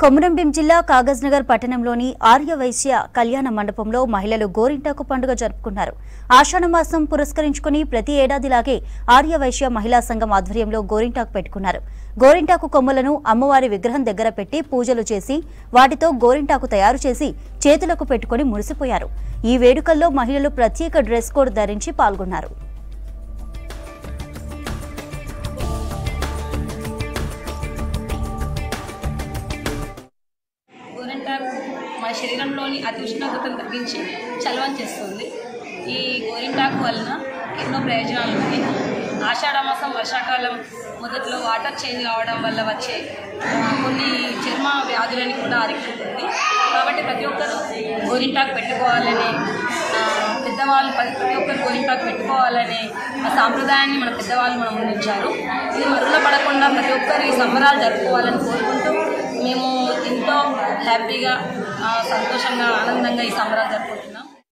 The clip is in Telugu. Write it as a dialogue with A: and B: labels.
A: కొమురంభీం జిల్లా కాగజ్నగర్ పట్టణంలోని ఆర్యవైశ్య కళ్యాణ మండపంలో మహిళలు గోరింటాకు పండుగ జరుపుకున్నారు. ఆషాఢ మాసం పురస్కరించుకుని ప్రతి ఏడాదిలాగే ఆర్యవైశ్య మహిళా సంఘం ఆధ్వర్యంలో గోరింటాకు పెట్టుకున్నారు. గోరింటాకు కొమ్మలను అమ్మవారి విగ్రహం దగ్గర పెట్టి పూజలు చేసి వాటితో గోరింటాకు తయారు చేసి చేతులకు పెట్టుకుని మురిసిపోయారు. ఈ వేడుకల్లో మహిళలు ప్రత్యేక డ్రెస్ కోడ్ ధరించి పాల్గొన్నారు.
B: గోరింటాకు మన శరీరంలోని అతి ఉష్ణోగ్రతను తగ్గించి చలవం చేస్తుంది. ఈ గోరింటాకు వలన ఎన్నో ప్రయోజనాలు ఉన్నాయి. ఆషాఢ మాసం వర్షాకాలం మొదట్లో వాటర్ చేంజ్ కావడం వల్ల వచ్చే కొన్ని చర్మ వ్యాధులని కూడా అరికడుతుంది. కాబట్టి ప్రతి ఒక్కరు గోరింటాకు పెట్టుకోవాలని పెద్దవాళ్ళు ప్రతి ఒక్కరు గోరింటాకు పెట్టుకోవాలనే ఆ సాంప్రదాయాన్ని మన పెద్దవాళ్ళు మనం ముందుంచారు. ఇది మరుగున పడకుండా ప్రతి ఒక్కరు ఈ సంబరాలు జరుపుకోవాలని కోరుకుంటూ మేము ఎంతో హ్యాపీగా సంతోషంగా ఆనందంగా ఈ సంబరాలు జరుపుకుంటున్నాం.